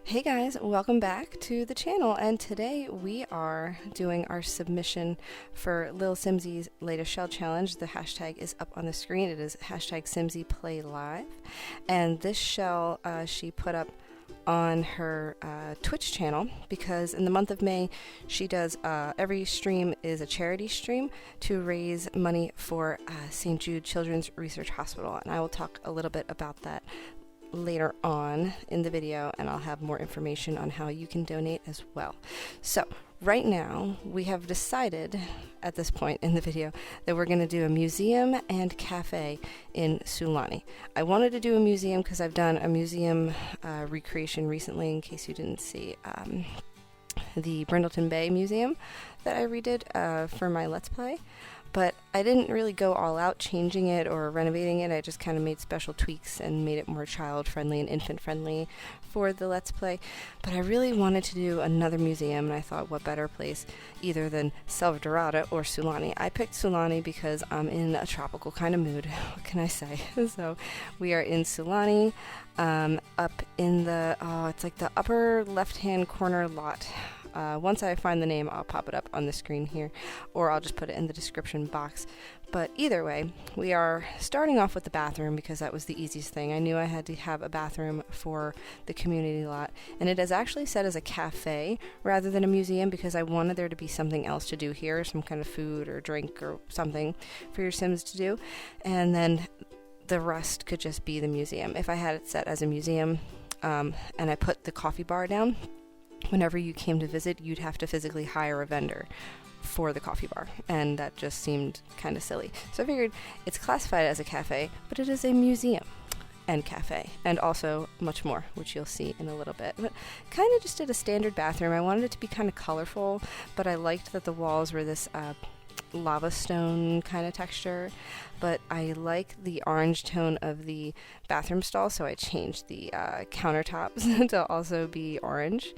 Hey guys, welcome back to the channel, and today we are doing our submission for Lil Simsie's latest shell challenge. The hashtag is up on the screen. It is hashtag SimsiePlayLive, and this shell she put up on her Twitch channel because in the month of May she does every stream is a charity stream to raise money for St. Jude Children's Research Hospital, and I will talk a little bit about that later on in the video, and I'll have more information on how you can donate as well. So right now we have decided at this point in the video that we're going to do a museum and cafe in Sulani. I wanted to do a museum because I've done a museum recreation recently, in case you didn't see the Brindleton Bay Museum that I redid for my Let's Play. But I didn't really go all out changing it or renovating it. I just kind of made special tweaks and made it more child-friendly and infant-friendly for the Let's Play. But I really wanted to do another museum, and I thought, what better place either than Selva Dorada or Sulani. I picked Sulani because I'm in a tropical kind of mood. What can I say? So we are in Sulani, up in the, it's like the upper left-hand corner lot. Once I find the name, I'll pop it up on the screen here, or I'll just put it in the description box. But either way, we are starting off with the bathroom because that was the easiest thing. I knew I had to have a bathroom for the community lot, and it is actually set as a cafe rather than a museum because I wanted there to be something else to do here, some kind of food or drink or something for your Sims to do, and then the rest could just be the museum. If I had it set as a museum and I put the coffee bar down, whenever you came to visit, you'd have to physically hire a vendor for the coffee bar, and that just seemed kind of silly. So I figured it's classified as a cafe, but it is a museum and cafe, and also much more, which you'll see in a little bit. But kind of just did a standard bathroom. I wanted it to be kind of colorful, but I liked that the walls were this lava stone kind of texture, but I like the orange tone of the bathroom stall, so I changed the countertops to also be orange.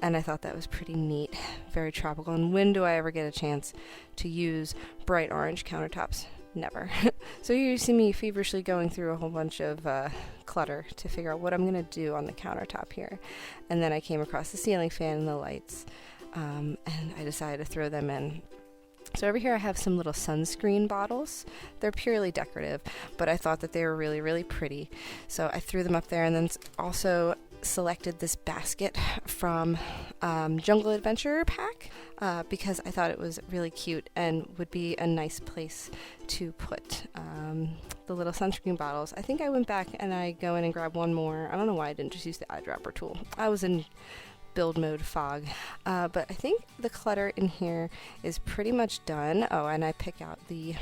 And I thought that was pretty neat, very tropical. And when do I ever get a chance to use bright orange countertops? Never. So here you see me feverishly going through a whole bunch of clutter to figure out what I'm going to do on the countertop here. And then I came across the ceiling fan and the lights, and I decided to throw them in. So over here I have some little sunscreen bottles. They're purely decorative, but I thought that they were really, really pretty. So I threw them up there, and then also selected this basket from Jungle Adventure pack because I thought it was really cute and would be a nice place to put the little sunscreen bottles. I think I went back and I go in and grab one more. I don't know why I didn't just use the eyedropper tool. I was in build mode fog, but I think the clutter in here is pretty much done. Oh, and I pick out the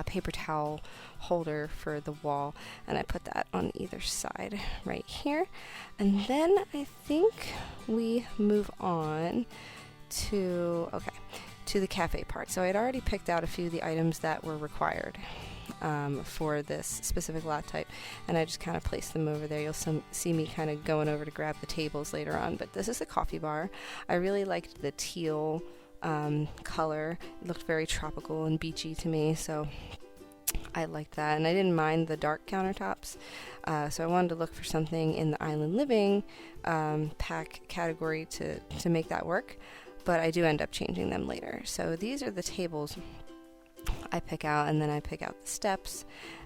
paper towel holder for the wall, and I put that on either side right here. And then I think we move on to the cafe part. So I'd already picked out a few of the items that were required for this specific lot type, and I just kind of placed them over there. You'll see me kind of going over to grab the tables later on, but this is the coffee bar. I really liked the teal color. It looked very tropical and beachy to me, so I liked that, and I didn't mind the dark countertops, so I wanted to look for something in the island living pack category to make that work, but I do end up changing them later. So these are the tables I pick out, and then I pick out the steps,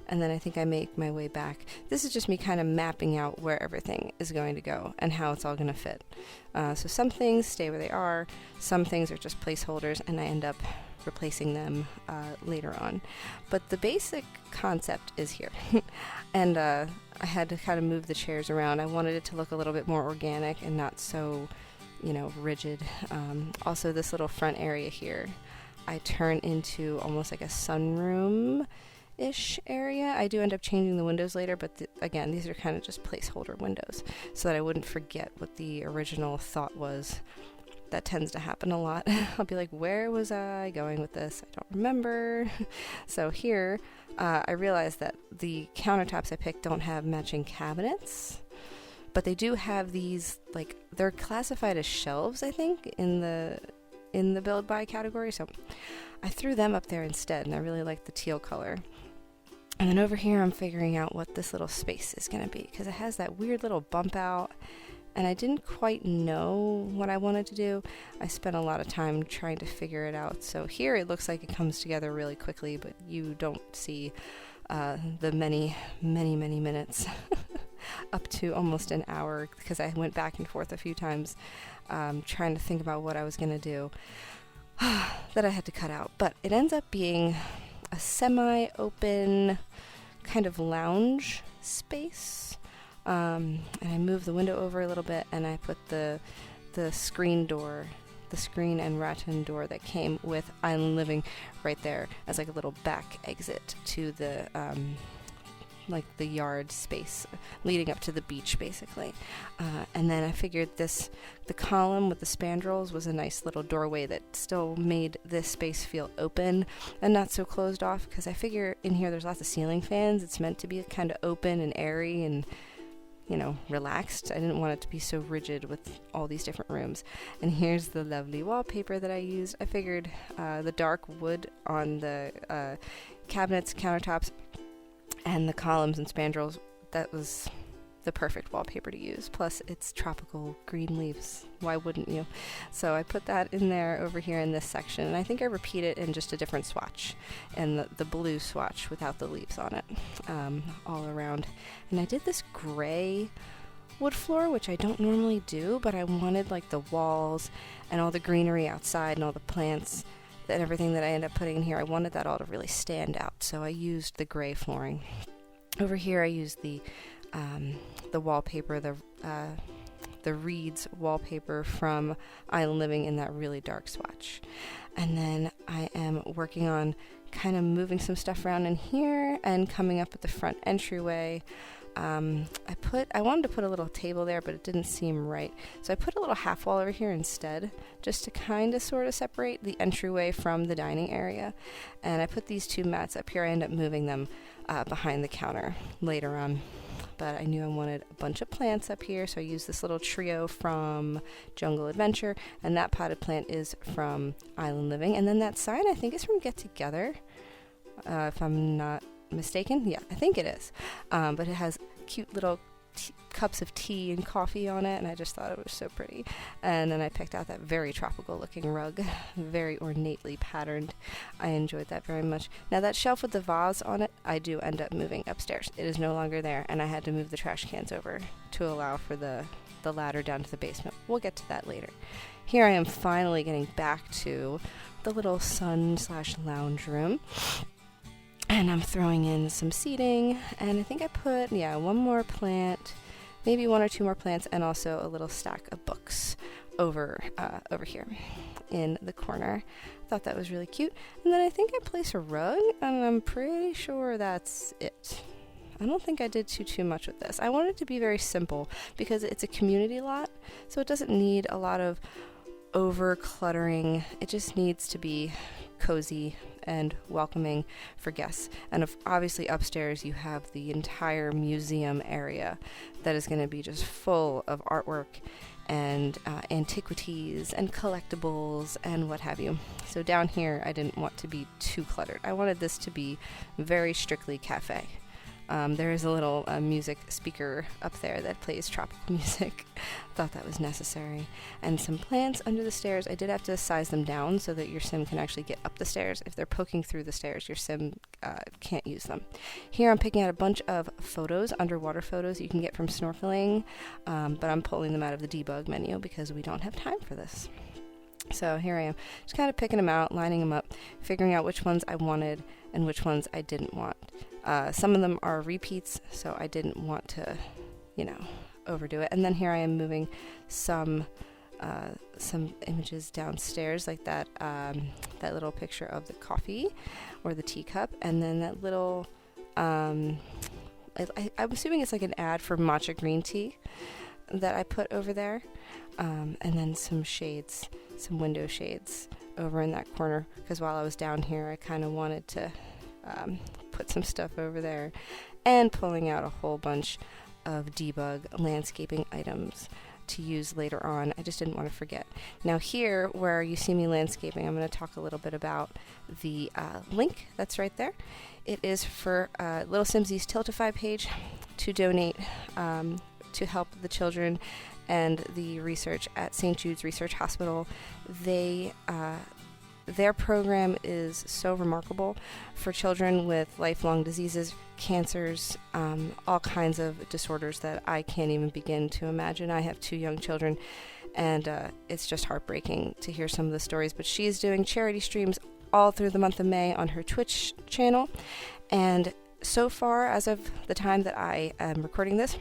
and then I think I make my way back. This is just me kind of mapping out where everything is going to go and how it's all going to fit. So some things stay where they are, some things are just placeholders, and I end up replacing them later on. But the basic concept is here. And I had to kind of move the chairs around. I wanted it to look a little bit more organic and not so, rigid. Also, this little front area here, I turn into almost like a sunroom-ish area. I do end up changing the windows later, but again, these are kind of just placeholder windows so that I wouldn't forget what the original thought was. That tends to happen a lot. I'll be like, where was I going with this? I don't remember. So here, I realized that the countertops I picked don't have matching cabinets, but they do have these, like, they're classified as shelves, I think, in the build by category, so I threw them up there instead, and I really like the teal color. And then over here I'm figuring out what this little space is going to be, because it has that weird little bump out, and I didn't quite know what I wanted to do. I spent a lot of time trying to figure it out. So here it looks like it comes together really quickly, but you don't see the many minutes up to almost an hour, because I went back and forth a few times trying to think about what I was going to do that I had to cut out. But it ends up being a semi-open kind of lounge space. And I moved the window over a little bit, and I put the screen and rattan door that came with Island Living right there as like a little back exit to the like the yard space leading up to the beach, basically. And then I figured the column with the spandrels was a nice little doorway that still made this space feel open and not so closed off, because I figure in here there's lots of ceiling fans. It's meant to be kind of open and airy and, you know, relaxed. I didn't want it to be so rigid with all these different rooms. And here's the lovely wallpaper that I used. I figured the dark wood on the cabinets, countertops, and the columns and spandrels, that was the perfect wallpaper to use. Plus, it's tropical green leaves. Why wouldn't you? So I put that in there over here in this section, and I think I repeat it in just a different swatch, and the blue swatch without the leaves on it, all around. And I did this gray wood floor, which I don't normally do, but I wanted like the walls and all the greenery outside and all the plants and everything that I end up putting in here, I wanted that all to really stand out, so I used the gray flooring. Over here I used the wallpaper, the Reeds wallpaper from Island Living in that really dark swatch. And then I am working on kind of moving some stuff around in here and coming up at the front entryway. I wanted to put a little table there, but it didn't seem right. So I put a little half wall over here instead, just to kind of sort of separate the entryway from the dining area. And I put these two mats up here. I end up moving them behind the counter later on. But I knew I wanted a bunch of plants up here, so I used this little trio from Jungle Adventure, and that potted plant is from Island Living. And then that sign, I think, is from Get Together, if I'm not mistaken. Yeah, I think it is. But it has cute little cups of tea and coffee on it, and I just thought it was so pretty. And then I picked out that very tropical looking rug, very ornately patterned. I enjoyed that very much. Now that shelf with the vase on it, I do end up moving upstairs. It is no longer there, and I had to move the trash cans over to allow for the ladder down to the basement. We'll get to that later. Here I am finally getting back to the little sun/lounge room. And I'm throwing in some seating, and I think I put, one more plant, maybe one or two more plants, and also a little stack of books over here in the corner. Thought that was really cute. And then I think I placed a rug, and I'm pretty sure that's it. I don't think I did too much with this. I wanted it to be very simple because it's a community lot, so it doesn't need a lot of over cluttering. It just needs to be cozy and welcoming for guests. And obviously upstairs you have the entire museum area that is going to be just full of artwork and antiquities and collectibles and what have you. So down here I didn't want to be too cluttered. I wanted this to be very strictly cafe. There is a little music speaker up there that plays tropical music. Thought that was necessary. And some plants under the stairs. I did have to size them down so that your sim can actually get up the stairs. If they're poking through the stairs, your sim can't use them. Here I'm picking out a bunch of photos, underwater photos you can get from snorkeling, but I'm pulling them out of the debug menu because we don't have time for this. So here I am, just kind of picking them out, lining them up, figuring out which ones I wanted and which ones I didn't want. Some of them are repeats, so I didn't want to, overdo it. And then here I am moving some images downstairs, like that little picture of the coffee or the teacup, and then that little, I'm assuming it's like an ad for matcha green tea that I put over there, and then some shades, some window shades over in that corner, because while I was down here I kind of wanted to put some stuff over there, and pulling out a whole bunch of debug landscaping items to use later on. I just didn't want to forget. Now here where you see me landscaping, I'm going to talk a little bit about the link that's right there. It is for Little Simsie's Tiltify page to donate to help the children and the research at St. Jude's Research Hospital. Their program is so remarkable for children with lifelong diseases, cancers, all kinds of disorders that I can't even begin to imagine. I have 2 young children, and it's just heartbreaking to hear some of the stories. But she is doing charity streams all through the month of May on her Twitch channel. And so far, as of the time that I am recording this,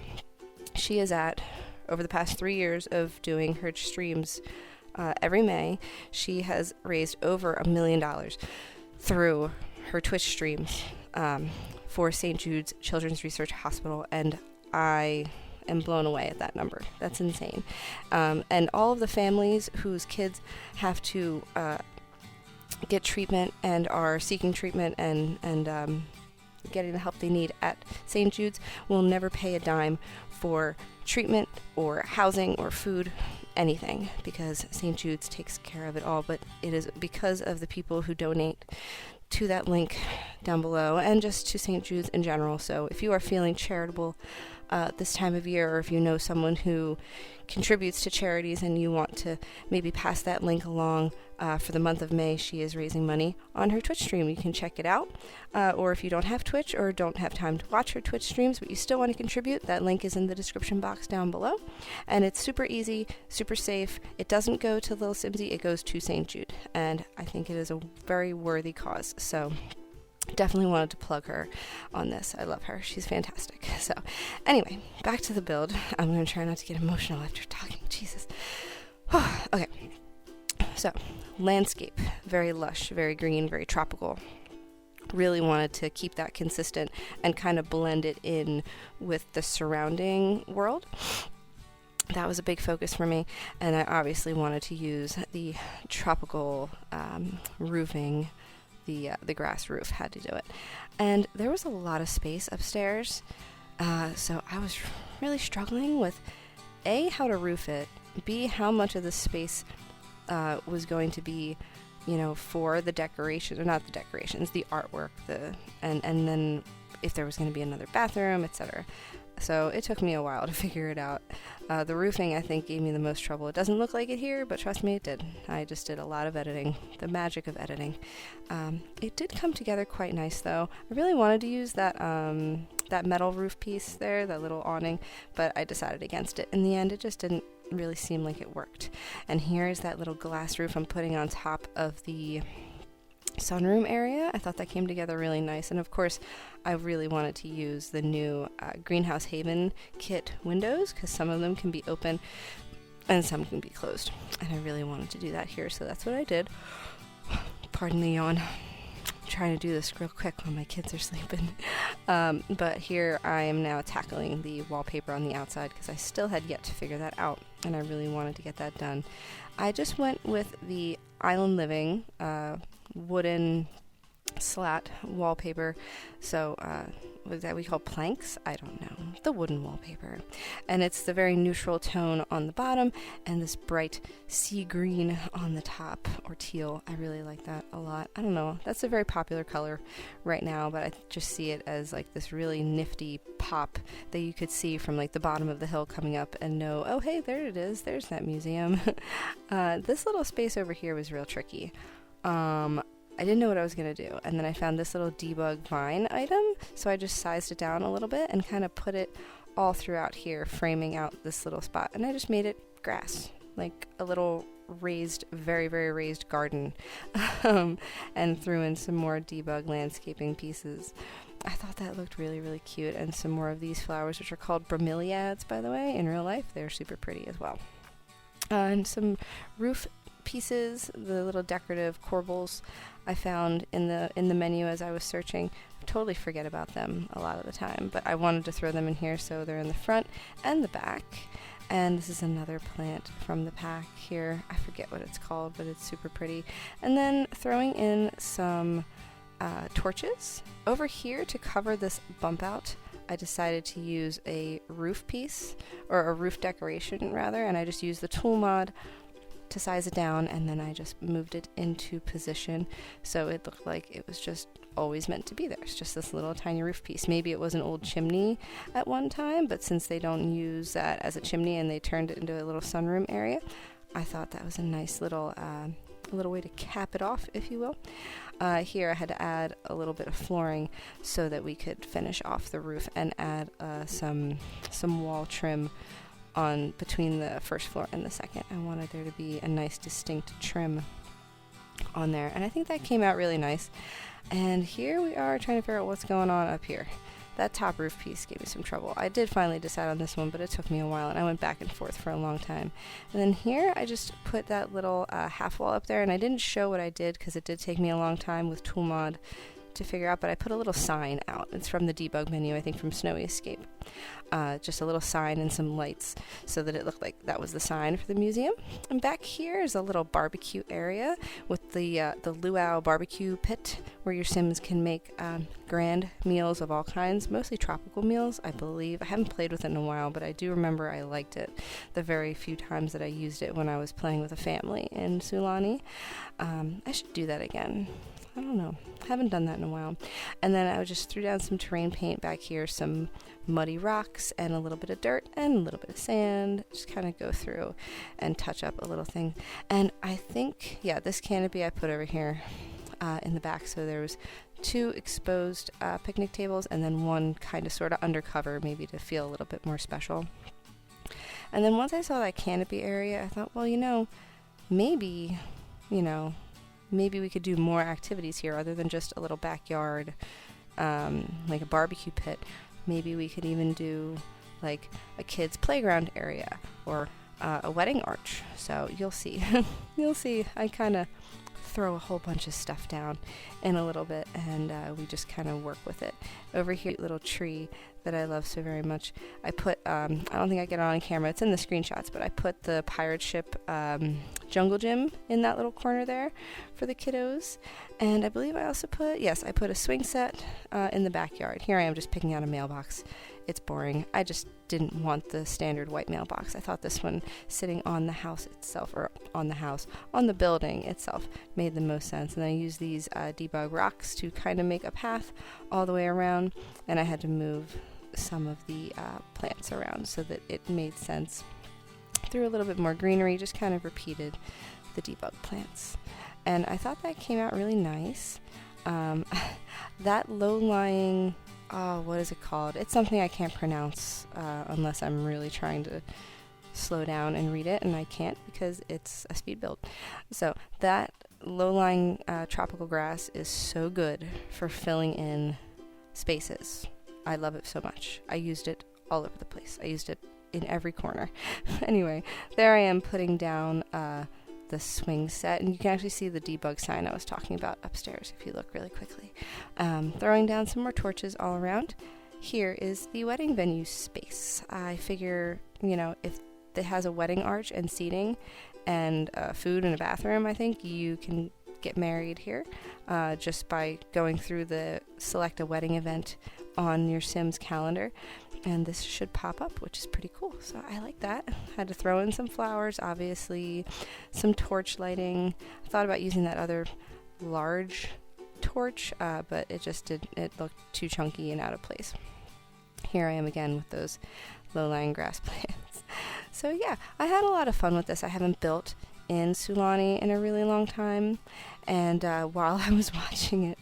she is at, over the past 3 years of doing her streams every May, she has raised over $1 million through her Twitch streams for St. Jude's Children's Research Hospital, and I am blown away at that number. That's insane. And all of the families whose kids have to get treatment and are seeking treatment and getting the help they need at St. Jude's will never pay a dime for treatment or housing or food, anything, because St. Jude's takes care of it all. But it is because of the people who donate to that link down below, and just to St. Jude's in general. So if you are feeling charitable this time of year, or if you know someone who contributes to charities and you want to maybe pass that link along, for the month of May, she is raising money on her Twitch stream. You can check it out. Or if you don't have Twitch or don't have time to watch her Twitch streams, but you still want to contribute, that link is in the description box down below. And it's super easy, super safe. It doesn't go to Lil Simsie, it goes to St. Jude. And I think it is a very worthy cause. So definitely wanted to plug her on this. I love her. She's fantastic. So anyway, back to the build. I'm going to try not to get emotional after talking. Jesus. Okay. So, landscape, very lush, very green, very tropical. Really wanted to keep that consistent and kind of blend it in with the surrounding world. That was a big focus for me, and I obviously wanted to use the tropical roofing. The grass roof had to do it. And there was a lot of space upstairs, so I was really struggling with A, how to roof it, B, how much of the space was going to be, for the decoration, or not the decorations, the artwork, and then if there was going to be another bathroom, etc. So it took me a while to figure it out. The roofing, I think, gave me the most trouble. It doesn't look like it here, but trust me, it did. I just did a lot of editing, the magic of editing. It did come together quite nice, though. I really wanted to use that metal roof piece there, that little awning, but I decided against it. In the end, it just didn't really seem like it worked. And here is that little glass roof I'm putting on top of the sunroom area. I thought that came together really nice. And of course, I really wanted to use the new Greenhouse Haven kit windows, because some of them can be open and some can be closed. And I really wanted to do that here, so that's what I did. Pardon the yawn. I'm trying to do this real quick while my kids are sleeping. But here I am now tackling the wallpaper on the outside, because I still had yet to figure that out, and I really wanted to get that done. I just went with the Island Living wooden slat wallpaper, so what that we call planks, I don't know, the wooden wallpaper, and it's the very neutral tone on the bottom and this bright sea green on the top, or teal. I really like that a lot. I don't know, that's a very popular color right now, but I just see it as like this really nifty pop that you could see from like the bottom of the hill coming up and know, oh hey, there it is, there's that museum. This little space over here was real tricky. I didn't know what I was going to do, and then I found this little debug vine item, so I just sized it down a little bit and kind of put it all throughout here, framing out this little spot, and I just made it grass, like a little raised, very, very raised garden, and threw in some more debug landscaping pieces. I thought that looked really, really cute, and some more of these flowers, which are called bromeliads, by the way. In real life, they're super pretty as well. And some roof pieces, the little decorative corbels I found in the menu as I was searching. I totally forget about them a lot of the time, but I wanted to throw them in here, so they're in the front and the back. And this is another plant from the pack here. I forget what it's called, but it's super pretty. And then throwing in some torches. Over here to cover this bump out, I decided to use a roof piece, or a roof decoration rather, and I just used the tool mod to size it down, and then I just moved it into position so it looked like it was just always meant to be there. It's just this little tiny roof piece. Maybe it was an old chimney at one time, but since they don't use that as a chimney and they turned it into a little sunroom area, I thought that was a nice little way to cap it off, if you will. Here I had to add a little bit of flooring so that we could finish off the roof and add some wall trim on between the first floor and the second. I wanted there to be a nice distinct trim on there, and I think that came out really nice. And here we are trying to figure out what's going on up here. That top roof piece gave me some trouble. I did finally decide on this one, but it took me a while, and I went back and forth for a long time. And then here I just put that little half wall up there, and I didn't show what I did because it did take me a long time with Toolmod to figure out, but I put a little sign out. It's from the debug menu, I think from Snowy Escape. Just a little sign and some lights so that it looked like that was the sign for the museum. And back here is a little barbecue area with the luau barbecue pit where your Sims can make grand meals of all kinds, mostly tropical meals, I believe. I haven't played with it in a while, but I do remember I liked it the very few times that I used it when I was playing with a family in Sulani. I should do that again. I don't know. Haven't done that in a while. And then I just threw down some terrain paint back here, some muddy rocks and a little bit of dirt and a little bit of sand. Just kind of go through and touch up a little thing. And I think, yeah, this canopy I put over here in the back. So there was 2 exposed picnic tables and then one kind of sort of undercover, maybe to feel a little bit more special. And then once I saw that canopy area, I thought, well, maybe we could do more activities here other than just a little backyard, like a barbecue pit. Maybe we could even do like a kid's playground area or a wedding arch. So you'll see. You'll see. I kind of throw a whole bunch of stuff down in a little bit, and we just kind of work with it. Over here, little tree that I love so very much. I put, I don't think I get it on camera, it's in the screenshots, but I put the pirate ship jungle gym in that little corner there for the kiddos. And I believe I also put a swing set in the backyard. Here I am just picking out a mailbox. It's boring. I just didn't want the standard white mailbox. I thought this one sitting on the house itself, or on the building itself, made the most sense. And I used these debug rocks to kind of make a path all the way around, and I had to move some of the plants around so that it made sense. Threw a little bit more greenery, just kind of repeated the debug plants. And I thought that came out really nice. That low-lying, what is it called? It's something I can't pronounce unless I'm really trying to slow down and read it, and I can't because it's a speed build. So that low-lying tropical grass is so good for filling in spaces. I love it so much. I used it all over the place. I used it in every corner. Anyway, there I am putting down the swing set, and you can actually see the debug sign I was talking about upstairs if you look really quickly. Throwing down some more torches all around. Here is the wedding venue space. I figure, if it has a wedding arch and seating and food and a bathroom, I think you can get married here just by going through the select a wedding event on your Sims calendar, and this should pop up, which is pretty cool. So I like that. Had to throw in some flowers, obviously, some torch lighting. I thought about using that other large torch, but it looked too chunky and out of place. Here I am again with those low-lying grass plants. So yeah, I had a lot of fun with this. I haven't built in Sulani in a really long time, and while I was watching it,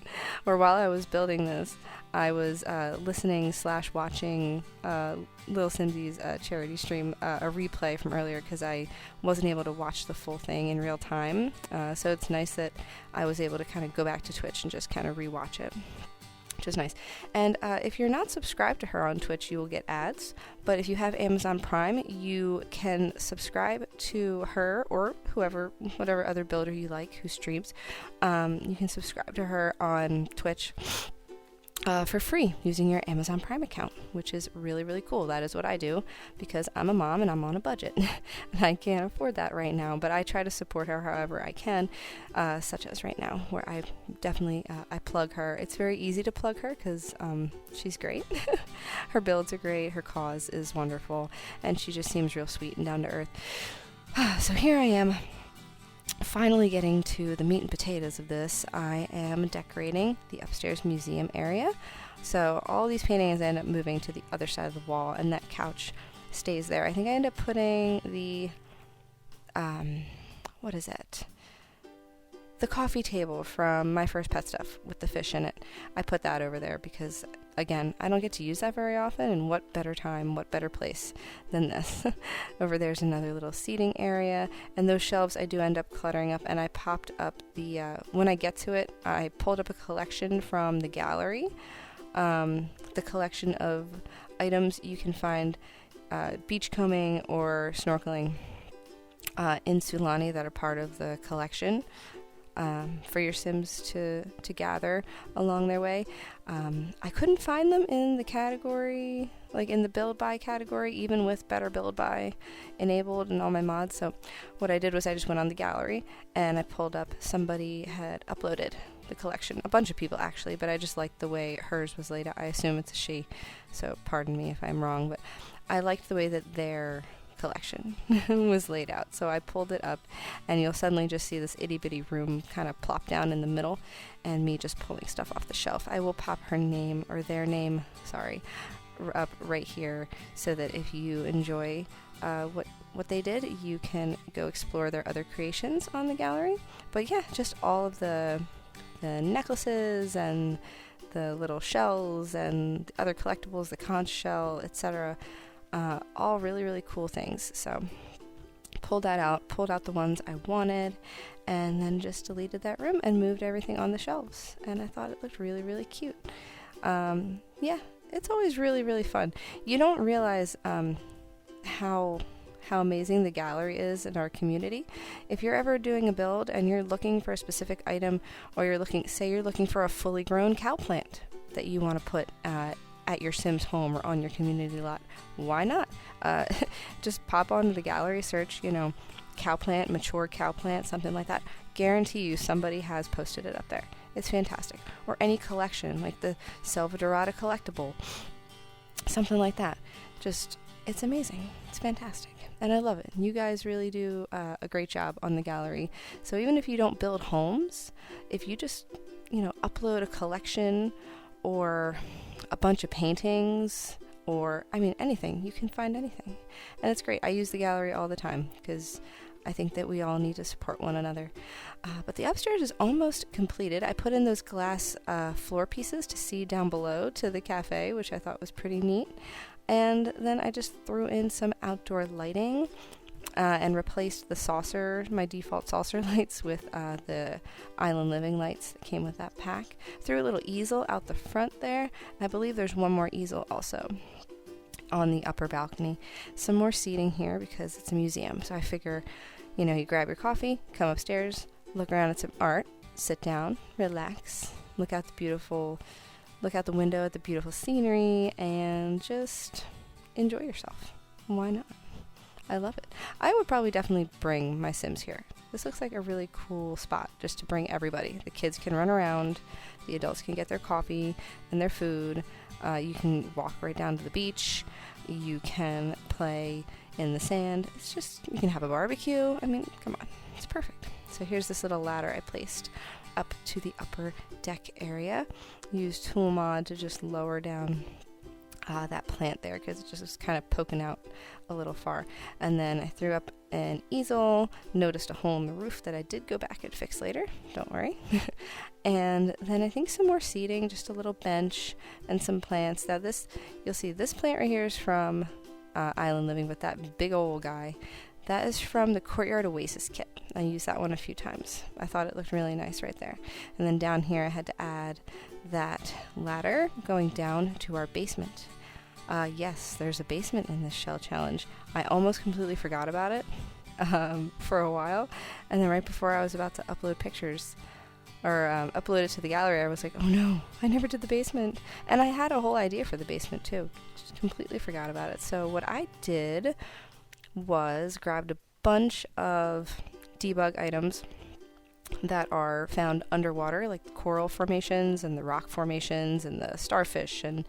or while I was building this, I was listening/watching lilsimsie's charity stream, a replay from earlier, because I wasn't able to watch the full thing in real time. So it's nice that I was able to kind of go back to Twitch and just kind of rewatch it, which is nice. And if you're not subscribed to her on Twitch, you will get ads. But if you have Amazon Prime, you can subscribe to her or whatever other builder you like who streams. You can subscribe to her on Twitch for free using your Amazon Prime account, which is really, really cool. That is what I do because I'm a mom and I'm on a budget. And I can't afford that right now, but I try to support her however I can, such as right now, where I definitely I plug her. It's very easy to plug her because she's great. Her builds are great, her cause is wonderful, and she just seems real sweet and down to earth. So here I am finally getting to the meat and potatoes of this, I am decorating the upstairs museum area. So all these paintings end up moving to the other side of the wall, and that couch stays there. I think I end up putting the, what is it? The coffee table from My First Pet Stuff with the fish in it. I put that over there because, again, I don't get to use that very often, and what better time, what better place than this. Over there's another little seating area, and those shelves I do end up cluttering up, and I popped up the, when I get to it, I pulled up a collection from the gallery, the collection of items you can find beachcombing or snorkeling in Sulani that are part of the collection. For your Sims to gather along their way. I couldn't find them in the category, like in the build by category, even with better build by enabled and all my mods. So what I did was I just went on the gallery and I pulled up, somebody had uploaded the collection, a bunch of people actually, but I just liked the way hers was laid out. I assume it's a she, so pardon me if I'm wrong, but I liked the way that their collection was laid out. So I pulled it up, and you'll suddenly just see this itty bitty room kind of plop down in the middle, and me just pulling stuff off the shelf. I will pop her name, or their name, sorry, up right here, so that if you enjoy what they did, you can go explore their other creations on the gallery. But yeah, just all of the necklaces and the little shells and the other collectibles, the conch shell, etc. All really, really cool things. So pulled out the ones I wanted, and then just deleted that room and moved everything on the shelves. And I thought it looked really, really cute. Yeah, it's always really, really fun. You don't realize how amazing the gallery is in our community. If you're ever doing a build and you're looking for a specific item, or you're looking for a fully grown cow plant that you want to put at your Sims home or on your community lot, why not? Just pop onto the gallery, search, cow plant, mature cow plant, something like that. Guarantee you somebody has posted it up there. It's fantastic. Or any collection, like the Selva Dorada collectible, something like that. Just, it's amazing. It's fantastic. And I love it. You guys really do a great job on the gallery. So even if you don't build homes, if you just, upload a collection or a bunch of paintings, or anything, you can find anything, and it's great. I use the gallery all the time because I think that we all need to support one another. But the upstairs is almost completed. I put in those glass floor pieces to see down below to the cafe, which I thought was pretty neat, and then I just threw in some outdoor lighting and replaced the saucer, my default saucer lights, with the Island Living lights that came with that pack. Threw a little easel out the front there. I believe there's one more easel also on the upper balcony. Some more seating here because it's a museum. So I figure, you grab your coffee, come upstairs, look around at some art, sit down, relax, look out the window at the beautiful scenery, and just enjoy yourself. Why not? I love it. I would probably definitely bring my Sims here. This looks like a really cool spot just to bring everybody. The kids can run around, the adults can get their coffee and their food. You can walk right down to the beach. You can play in the sand. It's just, you can have a barbecue. Come on, it's perfect. So here's this little ladder I placed up to the upper deck area. Used tool mod to just lower down that plant there because it just was kind of poking out a little far. And then I threw up an easel, noticed a hole in the roof that I did go back and fix later, don't worry. And then I think some more seating, just a little bench and some plants. Now you'll see this plant right here is from Island Living, but that big old guy, that is from the Courtyard Oasis kit. I used that one a few times. I thought it looked really nice right there. And then down here I had to add that ladder going down to our basement. Yes, there's a basement in this shell challenge. I almost completely forgot about it for a while, and then right before I was about to upload pictures or upload it to the gallery, I was like, oh no, I never did the basement. And I had a whole idea for the basement too. Just completely forgot about it. So what I did was grabbed a bunch of debug items that are found underwater, like the coral formations and the rock formations and the starfish and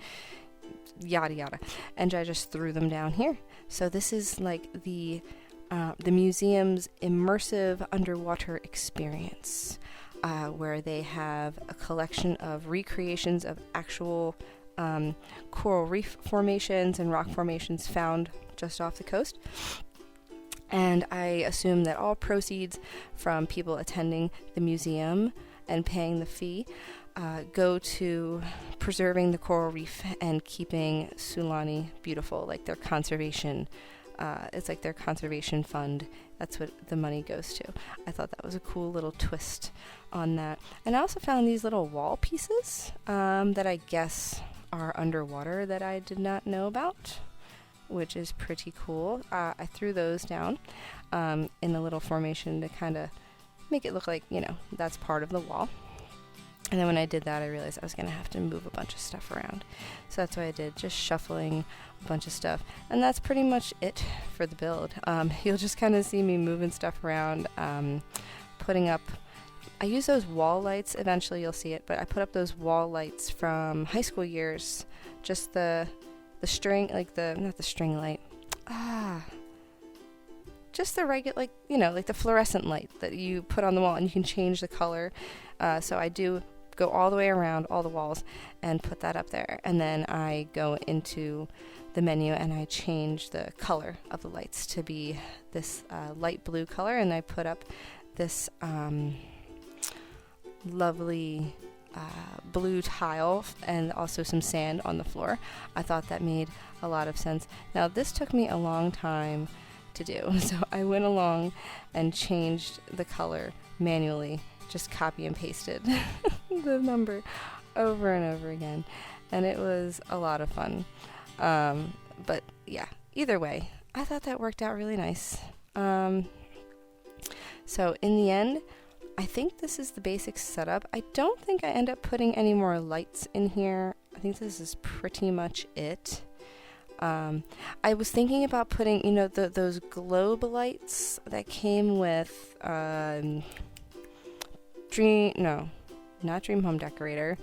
yada yada, and I just threw them down here. So this is like the the museum's immersive underwater experience, where they have a collection of recreations of actual coral reef formations and rock formations found just off the coast. And I assume that all proceeds from people attending the museum and paying the fee go to preserving the coral reef and keeping Sulani beautiful, like their conservation. It's like their conservation fund. That's what the money goes to. I thought that was a cool little twist on that. And I also found these little wall pieces that I guess are underwater that I did not know about, which is pretty cool. I threw those down in a little formation to kind of make it look like, that's part of the wall. And then when I did that, I realized I was going to have to move a bunch of stuff around. So that's what I did, just shuffling a bunch of stuff. And that's pretty much it for the build. You'll just kind of see me moving stuff around, putting up... I use those wall lights. Eventually you'll see it, but I put up those wall lights from high school years. Just the string, like not the string light. Just the regular, like the fluorescent light that you put on the wall, and you can change the color. So I do go all the way around all the walls and put that up there. And then I go into the menu and I change the color of the lights to be this light blue color. And I put up this lovely blue tile and also some sand on the floor. I thought that made a lot of sense. Now this took me a long time to do. So I went along and changed the color manually. Just copy and pasted the number over and over again, and it was a lot of fun. But yeah, either way, I thought that worked out really nice. So in the end, I think this is the basic setup. I don't think I end up putting any more lights in here. I think this is pretty much it. I was thinking about putting, those globe lights that came with not Dream Home Decorator.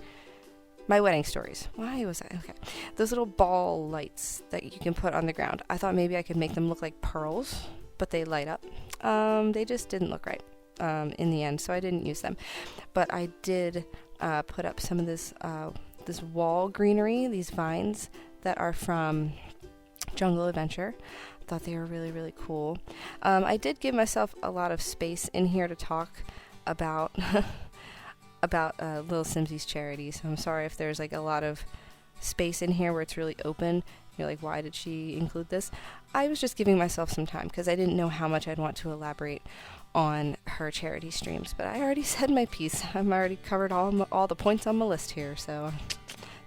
My Wedding Stories. Why was I? Okay. Those little ball lights that you can put on the ground. I thought maybe I could make them look like pearls, but they light up. They just didn't look right in the end, so I didn't use them. But I did put up some of this wall greenery, these vines that are from Jungle Adventure. I thought they were really, really cool. I did give myself a lot of space in here to talk about Lil Simsie's charity, so I'm sorry if there's like a lot of space in here where it's really open. You're like, why did she include this? I was just giving myself some time because I didn't know how much I'd want to elaborate on her charity streams, but I already said my piece. I've already covered all the points on my list here, so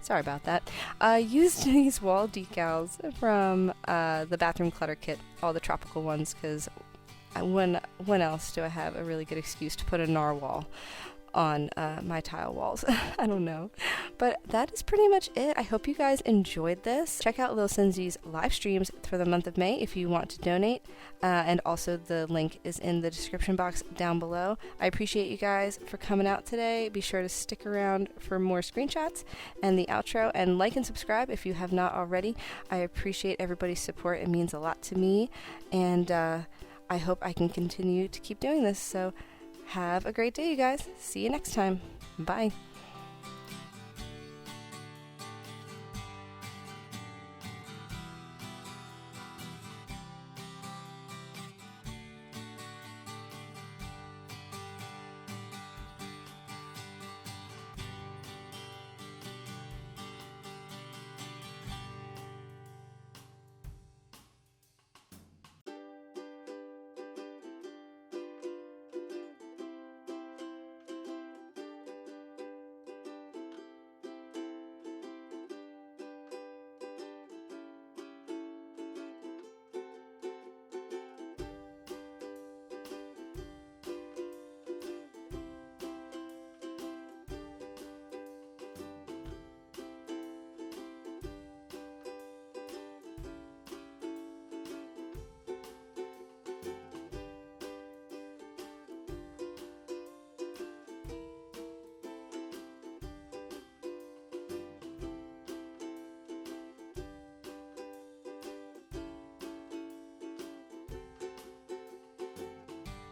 sorry about that. I used these wall decals from the bathroom clutter kit, all the tropical ones, because when else do I have a really good excuse to put a narwhal on my tile walls? I don't know. But that is pretty much it. I hope you guys enjoyed this. Check out Lil Simsie's live streams for the month of May if you want to donate. And also the link is in the description box down below. I appreciate you guys for coming out today. Be sure to stick around for more screenshots and the outro, and like and subscribe if you have not already. I appreciate everybody's support. It means a lot to me. And I hope I can continue to keep doing this. So have a great day, you guys. See you next time. Bye.